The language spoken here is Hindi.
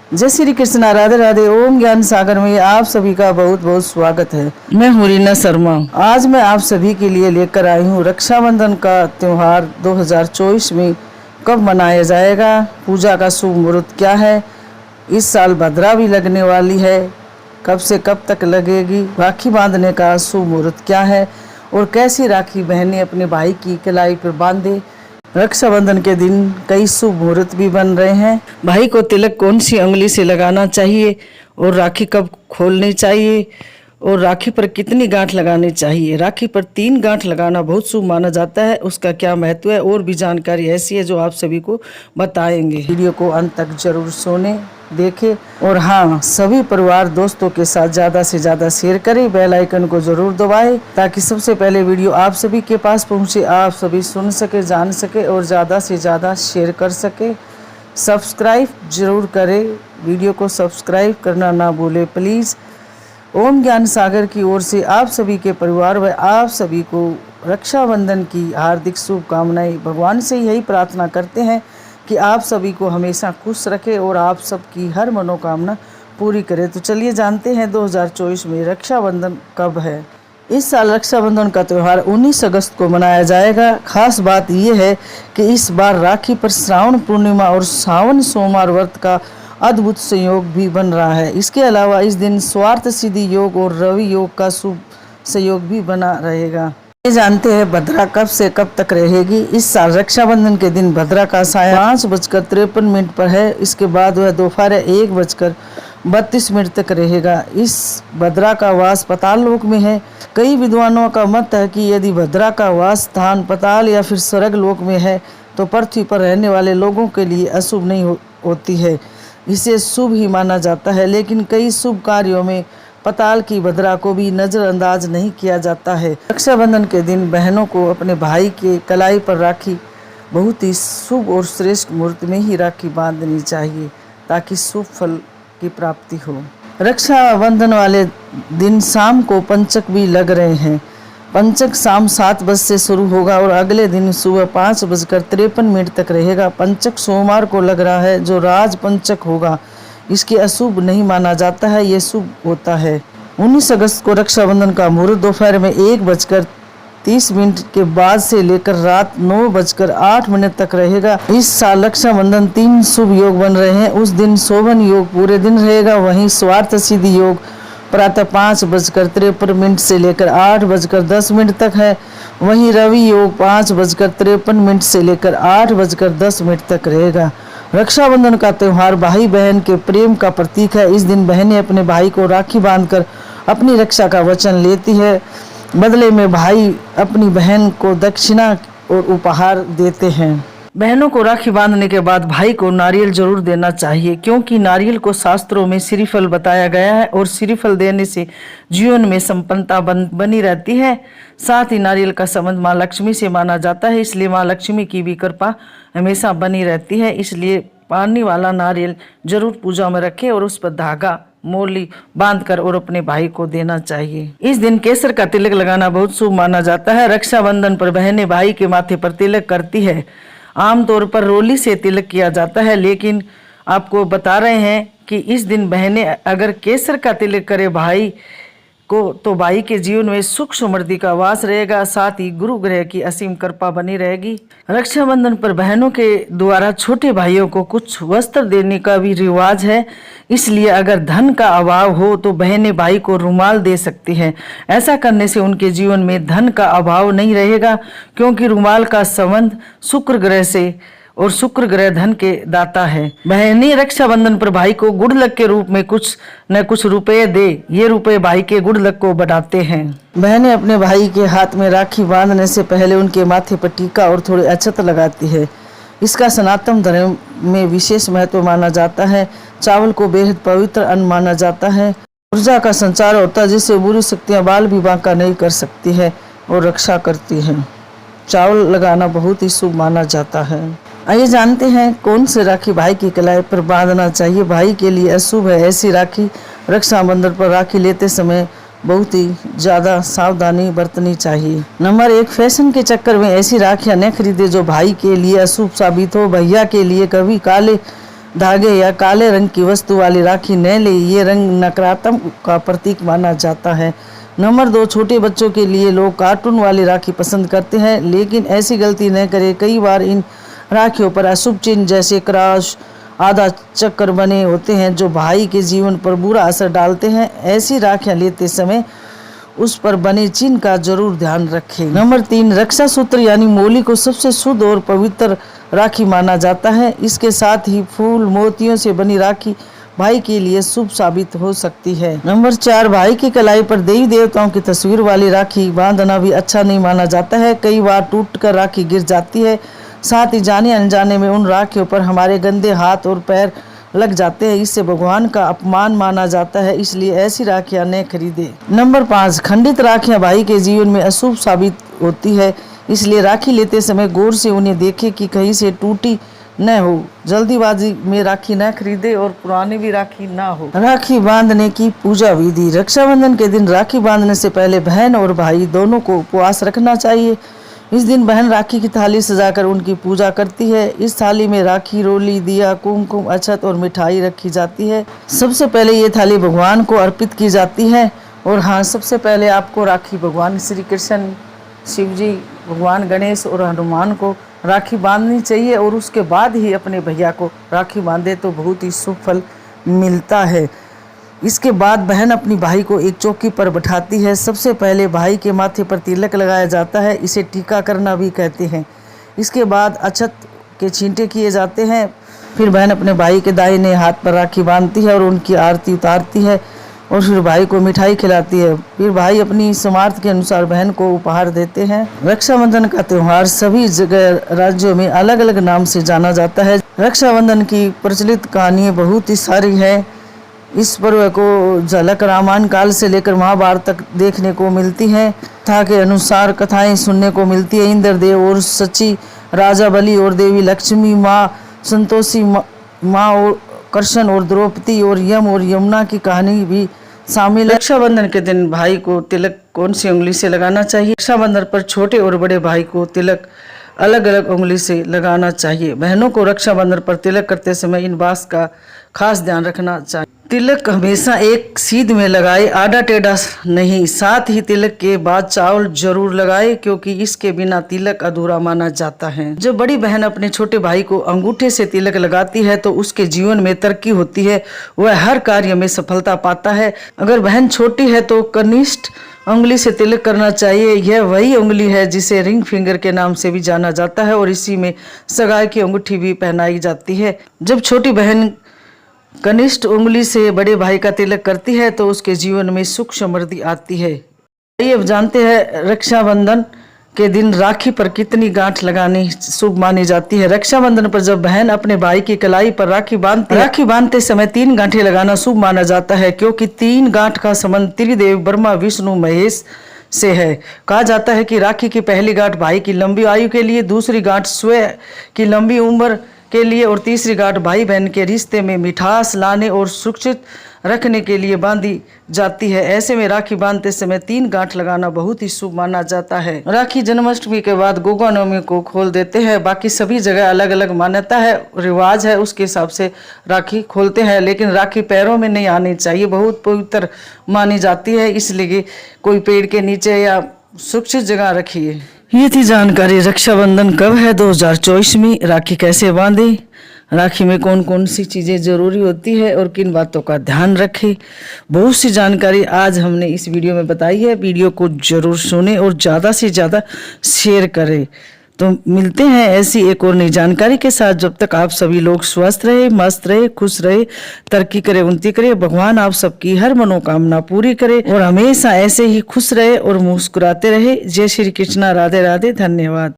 जय श्री कृष्णा, राधे राधे। ओम ज्ञान सागर में आप सभी का बहुत बहुत स्वागत है। मैं हूँ रीना शर्मा। आज मैं आप सभी के लिए लेकर आई हूँ रक्षाबंधन का त्यौहार 2024 में कब मनाया जाएगा, पूजा का शुभ मुहूर्त क्या है, इस साल भद्रा भी लगने वाली है, कब से कब तक लगेगी, राखी बांधने का शुभ मुहूर्त क्या है और कैसी राखी बहनें अपने भाई की कलाई पर बांधे। रक्षाबंधन के दिन कई शुभ मुहूर्त भी बन रहे हैं। भाई को तिलक कौन सी उंगली से लगाना चाहिए और राखी कब खोलनी चाहिए और राखी पर कितनी गांठ लगानी चाहिए। राखी पर 3 गांठ लगाना बहुत शुभ माना जाता है, उसका क्या महत्व है और भी जानकारी ऐसी है जो आप सभी को बताएंगे। वीडियो को अंत तक जरूर सुने, देखें और हाँ, सभी परिवार दोस्तों के साथ ज़्यादा से ज़्यादा शेयर करें, बेल आइकन को ज़रूर दबाएं ताकि सबसे पहले वीडियो आप सभी के पास पहुंचे, आप सभी सुन सके, जान सके और ज़्यादा से ज़्यादा शेयर कर सके। सब्सक्राइब जरूर करें, वीडियो को सब्सक्राइब करना ना भूले प्लीज़। ओम ज्ञान सागर की ओर से आप सभी के परिवार व आप सभी को रक्षाबंधन की हार्दिक शुभकामनाएं। भगवान से यही प्रार्थना करते हैं कि आप सभी को हमेशा खुश रखे और आप सबकी हर मनोकामना पूरी करे। तो चलिए जानते हैं 2024 में रक्षाबंधन कब है। इस साल रक्षाबंधन का त्यौहार 19 अगस्त को मनाया जाएगा। खास बात यह है कि इस बार राखी पर श्रावण पूर्णिमा और सावन सोमवार व्रत का अद्भुत संयोग भी बन रहा है। इसके अलावा इस दिन स्वार्थ सिद्धि योग और रवि योग का शुभ संयोग भी बना रहेगा। ये जानते हैं भद्रा कब से कब तक रहेगी। इस साल रक्षाबंधन के दिन भद्रा का साया 5:53 पर है। इसके बाद वह दोपहर 1:32 तक रहेगा। इस भद्रा का वास पाताल लोक में है। कई विद्वानों का मत है कि यदि भद्रा का वास स्थान पाताल या फिर स्वर्ग लोक में है तो पृथ्वी पर रहने वाले लोगों के लिए अशुभ नहीं होती है, इसे शुभ ही माना जाता है। लेकिन कई शुभ कार्यों में पाताल की भद्रा को भी नज़रअंदाज नहीं किया जाता है। रक्षाबंधन के दिन बहनों को अपने भाई के कलाई पर राखी बहुत ही शुभ और श्रेष्ठ मुहूर्त में ही राखी बांधनी चाहिए ताकि शुभ फल की प्राप्ति हो। रक्षाबंधन वाले दिन शाम को पंचक भी लग रहे हैं। पंचक शाम 7 बजे से शुरू होगा और अगले दिन सुबह 5:53 तक रहेगा। पंचक सोमवार को लग रहा है जो राज पंचक होगा। इसके अशुभ नहीं माना जाता है, ये शुभ होता है। 19 अगस्त को रक्षाबंधन का मुहूर्त दोपहर में 1:30 के बाद से लेकर रात 9:08 तक रहेगा। इस साल रक्षाबंधन 3 शुभ योग बन रहे हैं। उस दिन शोभन योग पूरे दिन रहेगा, वहीं स्वार्थ सिद्धि योग प्रातः 5:53 से लेकर 8:10 तक है। वहीं रवि योग 5:53 से लेकर 8:10 तक रहेगा। रक्षाबंधन का त्यौहार भाई बहन के प्रेम का प्रतीक है। इस दिन बहनें अपने भाई को राखी बांधकर अपनी रक्षा का वचन लेती है। बदले में भाई अपनी बहन को दक्षिणा और उपहार देते हैं। बहनों को राखी बांधने के बाद भाई को नारियल जरूर देना चाहिए, क्योंकि नारियल को शास्त्रों में श्रीफल बताया गया है और श्रीफल देने से जीवन में संपन्नता बनी रहती है। साथ ही नारियल का संबंध माँ लक्ष्मी से माना जाता है, इसलिए माँ लक्ष्मी की भी कृपा हमेशा बनी रहती है। इसलिए पानी वाला नारियल जरूर पूजा में रखें और उस पर धागा मोली बांधकर और अपने भाई को देना चाहिए। इस दिन केसर का तिलक लगाना बहुत शुभ माना जाता है। रक्षाबंधन पर बहनें भाई के माथे पर तिलक करती है। आमतौर पर रोली से तिलक किया जाता है, लेकिन आपको बता रहे हैं कि इस दिन बहनें अगर केसर का तिलक करे भाई को तो भाई के जीवन में सुख समृद्धि का वास रहेगा, साथ ही गुरु ग्रह की असीम कृपा बनी रहेगी। रक्षाबंधन पर बहनों के द्वारा छोटे भाइयों को कुछ वस्त्र देने का भी रिवाज है, इसलिए अगर धन का अभाव हो तो बहनें भाई को रुमाल दे सकती हैं। ऐसा करने से उनके जीवन में धन का अभाव नहीं रहेगा, क्योंकि रुमाल का संबंध शुक्र ग्रह से और शुक्र ग्रह धन के दाता है। बहनें रक्षाबंधन पर भाई को गुड़लक के रूप में कुछ न कुछ रुपए दे, ये रुपए भाई के गुड़लक को बढ़ाते हैं। बहनें अपने भाई के हाथ में राखी बांधने से पहले उनके माथे पर टीका और थोड़ी अक्षत लगाती है। इसका सनातन धर्म में विशेष महत्व माना जाता है। चावल को बेहद पवित्र अन्न माना जाता है। ऊर्जा का संचार होता है, जिससे बुरी शक्तियाँ बाल विवाह का नहीं कर सकती है और रक्षा करती हैं। चावल लगाना बहुत ही शुभ माना जाता है। आइए जानते हैं कौन से राखी भाई की कलाई पर बांधना चाहिए, भाई के लिए अशुभ है। ऐसी राखी रक्षाबंधन पर राखी लेते समय बहुत ही ज़्यादा सावधानी बरतनी चाहिए। नंबर 1, फैशन के चक्कर में ऐसी राखियाँ न खरीदे जो भाई के लिए अशुभ साबित हो। भैया के लिए कभी काले धागे या काले रंग की वस्तु वाली राखी न ले। ये रंग नकारात्मक का प्रतीक माना जाता है। नंबर 2, छोटे बच्चों के लिए लोग कार्टून वाली राखी पसंद करते हैं, लेकिन ऐसी गलती न करें। कई बार इन राखियों पर अशुभ चिन्ह जैसे क्रॉस, आधा चक्कर बने होते हैं जो भाई के जीवन पर बुरा असर डालते हैं। ऐसी राखियां लेते समय उस पर बने चिन्ह का जरूर ध्यान रखें। नंबर 3, रक्षा सूत्र यानी मोली को सबसे शुद्ध और पवित्र राखी माना जाता है। इसके साथ ही फूल मोतियों से बनी राखी भाई के लिए शुभ साबित हो सकती है। नंबर 4, भाई की कलाई पर देवी देवताओं की तस्वीर वाली राखी बांधना भी अच्छा नहीं माना जाता है। कई बार टूटकर राखी गिर जाती है। साथ ही जाने अनजाने में उन राखियों पर हमारे गंदे हाथ और पैर लग जाते हैं। इससे भगवान का अपमान माना जाता है, इसलिए ऐसी राखियां न खरीदें। नंबर 5, खंडित राखियां भाई के जीवन में अशुभ साबित होती है, इसलिए राखी लेते समय गौर से उन्हें देखें कि कहीं से टूटी न हो। जल्दीबाजी में राखी न खरीदे और पुरानी भी राखी ना हो। राखी बांधने की पूजा विधि। रक्षाबंधन के दिन राखी बांधने से पहले बहन और भाई दोनों को उपवास रखना चाहिए। इस दिन बहन राखी की थाली सजाकर उनकी पूजा करती है। इस थाली में राखी, रोली, दिया, कुमकुम, अक्षत और मिठाई रखी जाती है। सबसे पहले ये थाली भगवान को अर्पित की जाती है। और हाँ, सबसे पहले आपको राखी भगवान श्री कृष्ण, शिव जी, भगवान गणेश और हनुमान को राखी बांधनी चाहिए और उसके बाद ही अपने भैया को राखी बांधे तो बहुत ही शुभ फल मिलता है। इसके बाद बहन अपनी भाई को एक चौकी पर बैठाती है। सबसे पहले भाई के माथे पर तिलक लगाया जाता है, इसे टीका करना भी कहते हैं। इसके बाद अक्षत के छींटे किए जाते हैं। फिर बहन अपने भाई के दाहिने हाथ पर राखी बांधती है और उनकी आरती उतारती है और फिर भाई को मिठाई खिलाती है। फिर भाई अपनी सामर्थ्य के अनुसार बहन को उपहार देते हैं। रक्षाबंधन का त्यौहार सभी जगह राज्यों में अलग अलग नाम से जाना जाता है। रक्षाबंधन की प्रचलित कहानियाँ बहुत ही सारी है। इस पर्व को झलक रामायण काल से लेकर महाभारत तक देखने को मिलती है। कथा के अनुसार कथाएं सुनने को मिलती है। इंद्रदेव और सची, राजा बलि और देवी लक्ष्मी, माँ संतोषी, माँ और कृष्ण और द्रौपदी और यम और यमुना की कहानी भी शामिल है। रक्षाबंधन के दिन भाई को तिलक कौन सी उंगली से लगाना चाहिए? रक्षाबंधन पर छोटे और बड़े भाई को तिलक अलग अलग उंगली से लगाना चाहिए। बहनों को रक्षाबंधन पर तिलक करते समय इन बात का खास ध्यान रखना चाहिए। तिलक हमेशा एक सीध में लगाए, आड़ा टेढ़ा नहीं। साथ ही तिलक के बाद चावल जरूर लगाए, क्योंकि इसके बिना तिलक अधूरा माना जाता है। जब बड़ी बहन अपने छोटे भाई को अंगूठे से तिलक लगाती है तो उसके जीवन में तरक्की होती है, वह हर कार्य में सफलता पाता है। अगर बहन छोटी है तो कनिष्ठ उंगली से तिलक करना चाहिए। यह वही उंगली है जिसे रिंग फिंगर के नाम से भी जाना जाता है और इसी में सगाई की अंगूठी भी पहनाई जाती है। जब छोटी बहन कनिष्ठ उंगली से बड़े भाई का तिलक करती है तो उसके जीवन में सुख समृद्धि आती है। आइए अब जानते हैं रक्षाबंधन के दिन राखी पर कितनी गांठ लगानी शुभ मानी जाती है। रक्षाबंधन पर जब बहन अपने भाई की कलाई पर राखी बांधते समय 3 गांठें लगाना शुभ माना जाता है, क्योंकि 3 गांठ का संबंध त्रिदेव ब्रह्मा, विष्णु, महेश से है। कहा जाता है कि राखी की पहली गांठ भाई की लंबी आयु के लिए, दूसरी गांठ स्वयं की लंबी उम्र के लिए और तीसरी गांठ भाई बहन के रिश्ते में मिठास लाने और सुरक्षित रखने के लिए बांधी जाती है। ऐसे में राखी बांधते समय 3 गांठ लगाना बहुत ही शुभ माना जाता है। राखी जन्माष्टमी के बाद गोगा नवमी को खोल देते हैं। बाकी सभी जगह अलग अलग मान्यता है, रिवाज है, उसके हिसाब से राखी खोलते हैं। लेकिन राखी पैरों में नहीं आनी चाहिए, बहुत पवित्र मानी जाती है, इसलिए कोई पेड़ के नीचे या सुरक्षित जगह रखिए। ये थी जानकारी। रक्षाबंधन कब है 2024 में, राखी कैसे बांधे, राखी में कौन कौन सी चीज़ें ज़रूरी होती है और किन बातों का ध्यान रखें। बहुत सी जानकारी आज हमने इस वीडियो में बताई है। वीडियो को ज़रूर सुने और ज़्यादा से ज़्यादा शेयर करें। तो मिलते हैं ऐसी एक और नई जानकारी के साथ। जब तक आप सभी लोग स्वस्थ रहे, मस्त रहे, खुश रहे, तरक्की करे, उन्नति करे। भगवान आप सबकी हर मनोकामना पूरी करे और हमेशा ऐसे ही खुश रहे और मुस्कुराते रहे। जय श्री कृष्णा, राधे राधे, धन्यवाद।